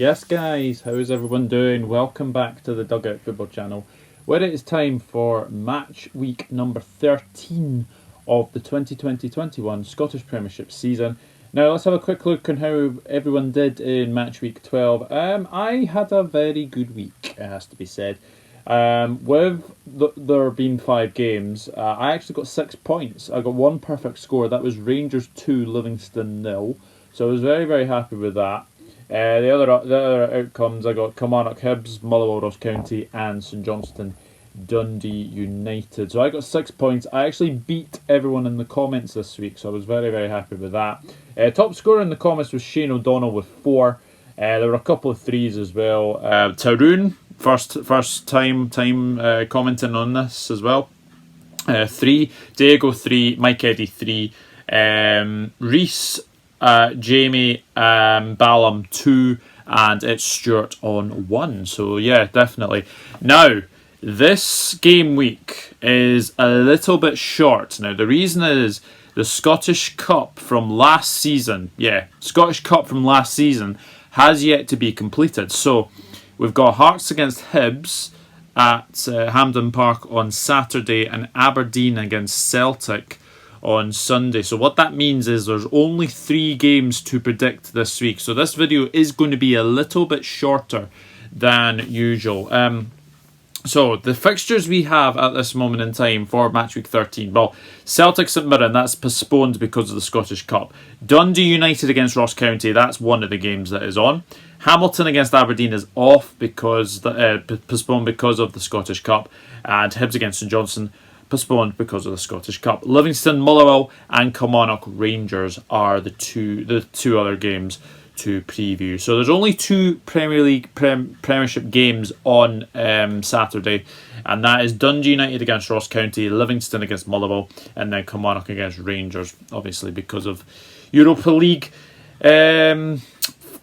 Yes, guys, how is everyone doing? Welcome back to the Dugout Football Channel, where it is time for match week number 13 of the 2020-21 Scottish Premiership season. Now, let's have a quick look on how everyone did in match week 12. I had a very good week, it has to be said. There being 5 games, I actually got 6 points. I got one perfect score. That was Rangers 2, Livingston 0. So I was very, very happy with that. The other outcomes, I got Kilmarnock Hibs, Motherwell Ross County, and St Johnstone Dundee United. So I got 6 points. I actually beat everyone in the comments this week, so I was very, very happy with that. Top scorer in the comments was Shane O'Donnell with 4. There were a couple of 3s as well. Tarun, first time commenting on this as well. 3. Diego 3. Mike Eddy 3. Reese, Jamie, Ballum 2, and it's Stuart on 1. So yeah, definitely. Now, this game week is a little bit short. Now, the reason is the Scottish Cup from last season. Yeah, Scottish Cup from last season has yet to be completed. So we've got Hearts against Hibs at Hampden Park on Saturday and Aberdeen against Celtic on Sunday. So what that means is there's only 3 games to predict this week. So this video is going to be a little bit shorter than usual. So the fixtures we have at this moment in time for match week 13. Well, Celtic St Mirren, that's postponed because of the Scottish Cup. Dundee United against Ross County, that's one of the games that is on. Hamilton against Aberdeen is off because postponed because of the Scottish Cup. And Hibs against St Johnstone, postponed because of the Scottish Cup. Livingston, Motherwell, and Kilmarnock Rangers are the two other games to preview. So there's only 2 Premier League Premiership games on Saturday, and that is Dundee United against Ross County, Livingston against Motherwell, and then Kilmarnock against Rangers, obviously because of Europa League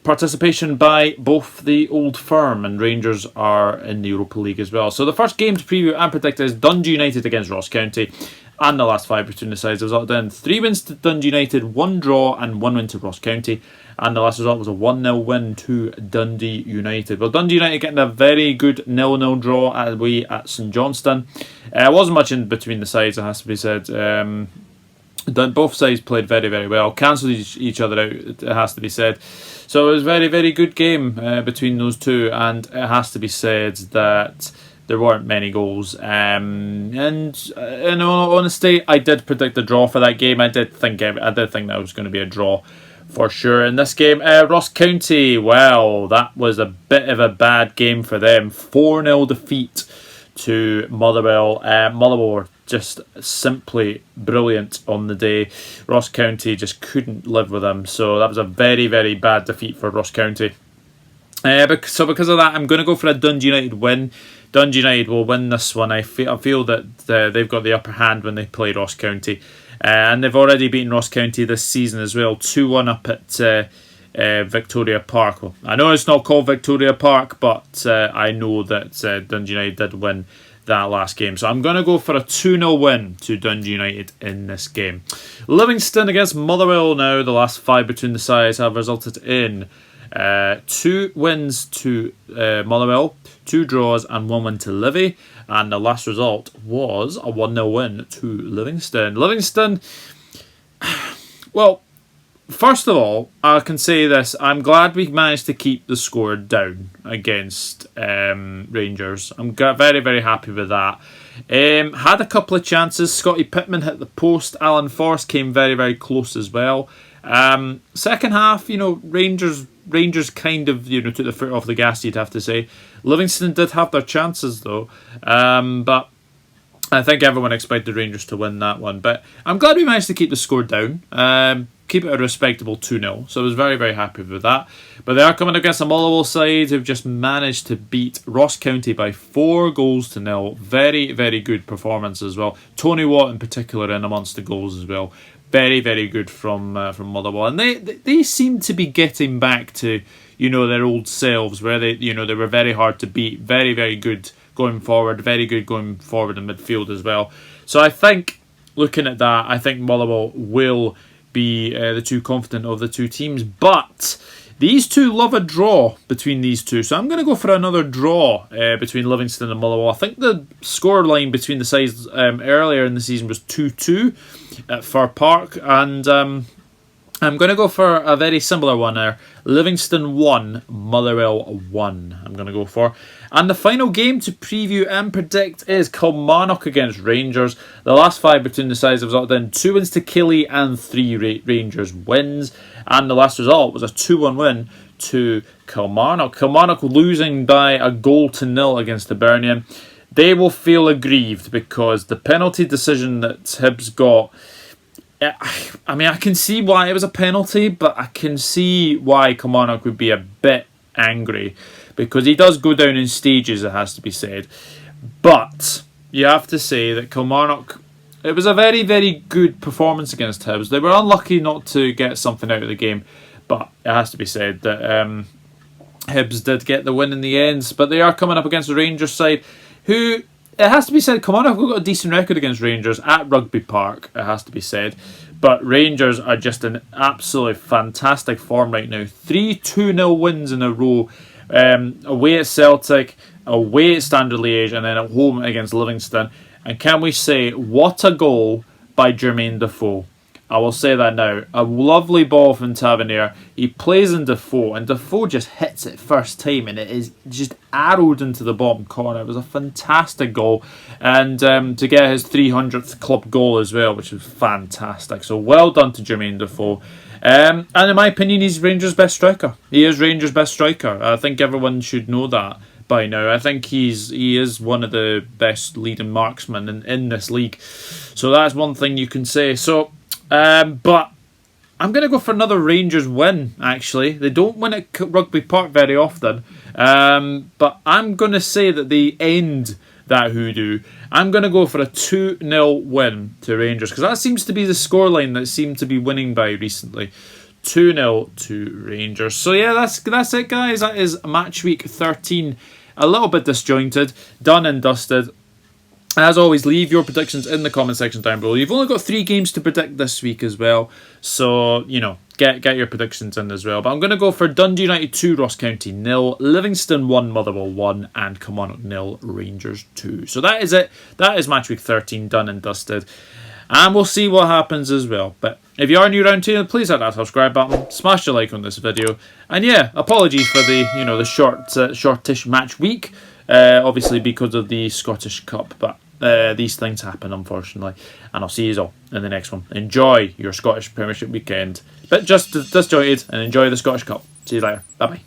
participation by both the Old Firm, and Rangers are in the Europa League as well. So the first game to preview and predict is Dundee United against Ross County, and the last 5 between the sides resulted in 3 wins to Dundee United, 1 draw and 1 win to Ross County, and the last result was a 1-0 win to Dundee United. Well, Dundee United getting a very good 0-0 draw away at St Johnstone. Wasn't much in between the sides, it has to be said. Both sides played very, very well, cancelled each other out, it has to be said. So it was a very, very good game between those two, and it has to be said that there weren't many goals. And in all honesty, I did predict a draw for that game. I did think that was going to be a draw for sure in this game. Ross County, well, that was a bit of a bad game for them. 4-0 defeat to Motherwell. Motherwell were just simply brilliant on the day. Ross County just couldn't live with them. So that was a very, very bad defeat for Ross County. So because of that, I'm going to go for a Dundee United win. Dundee United will win this one. I feel that they've got the upper hand when they play Ross County. And they've already beaten Ross County this season as well. 2-1 up at Victoria Park. Well, I know it's not called Victoria Park, but I know that Dundee United did win that last game. So I'm going to go for a 2-0 win to Dundee United in this game. Livingston against Motherwell now. The last 5 between the sides have resulted in 2 wins to Motherwell, 2 draws and 1 win to Livy, and the last result was a 1-0 win to Livingston. Livingston, well, first of all, I can say this, I'm glad we managed to keep the score down against Rangers. I'm very, very happy with that. Had a couple of chances. Scotty Pittman hit the post. Alan Forrest came very, very close as well. Second half, Rangers kind of, took the foot off the gas, you'd have to say. Livingston did have their chances though, but I think everyone expected Rangers to win that one. But I'm glad we managed to keep the score down, keep it a respectable 2-0. So I was very, very happy with that. But they are coming against a Motherwell side who've just managed to beat Ross County by 4-0. Very, very good performance as well. Tony Watt in particular in amongst the goals as well. Very, very good from Motherwell, and they seem to be getting back to their old selves, where they were very hard to beat, very, very good going forward, very good going forward in midfield as well. So I think, looking at that, I think Motherwell will be the too confident of the two teams, but These two love a draw between these two, so I'm going to go for another draw between Livingston and Motherwell. I think the scoreline between the sides earlier in the season was 2-2 at Fir Park, and I'm going to go for a very similar one there. Livingston 1, Motherwell 1, I'm going to go for. And the final game to preview and predict is Kilmarnock against Rangers. The last 5 between the sides have resulted in 2 wins to Killie and 3 Rangers wins. And the last result was a 2-1 win to Kilmarnock. Kilmarnock losing by a 0-0 against Hibernian. They will feel aggrieved because the penalty decision that Hibs got, I mean, I can see why it was a penalty, but I can see why Kilmarnock would be a bit angry because he does go down in stages, it has to be said. But you have to say that Kilmarnock, it was a very, very good performance against Hibs. They were unlucky not to get something out of the game, but it has to be said that Hibs did get the win in the end. But they are coming up against the Rangers side, who, it has to be said, Kilmarnock have got a decent record against Rangers at Rugby Park, it has to be said. But Rangers are just in absolutely fantastic form right now. 3 2-0 wins in a row. Away at Celtic, away at Standard Liège, and then at home against Livingston. And can we say, what a goal by Jermaine Defoe. I will say that now. A lovely ball from Tavernier. He plays in Defoe, and Defoe just hits it first time, and it is just arrowed into the bottom corner. It was a fantastic goal, and to get his 300th club goal as well, which was fantastic. So well done to Jermaine Defoe. And in my opinion, he's Rangers' best striker. He is Rangers' best striker. I think everyone should know that by now. I think he is one of the best leading marksmen in this league. So that's one thing you can say. So, but I'm going to go for another Rangers win, actually. They don't win at Rugby Park very often. But I'm going to say that they end that hoodoo. I'm going to go for a 2-0 win to Rangers, because that seems to be the scoreline that seemed to be winning by recently. 2-0 to Rangers. So yeah, that's it, guys. That is match week 13. A little bit disjointed, done and dusted. As always, leave your predictions in the comment section down below. You've only got 3 games to predict this week as well, so you know, get your predictions in as well. But I'm going to go for Dundee United 2, Ross County 0, Livingston 1, Motherwell 1, and Kilmarnock 0, Rangers 2. So that is it. That is match week 13 done and dusted, and we'll see what happens as well. But if you are new around here, please hit that subscribe button, smash the like on this video, and yeah, apologies for the shortish match week, obviously because of the Scottish Cup, but these things happen, unfortunately. And I'll see you all in the next one. Enjoy your Scottish Premiership weekend. But just disjointed, and enjoy the Scottish Cup. See you later. Bye bye.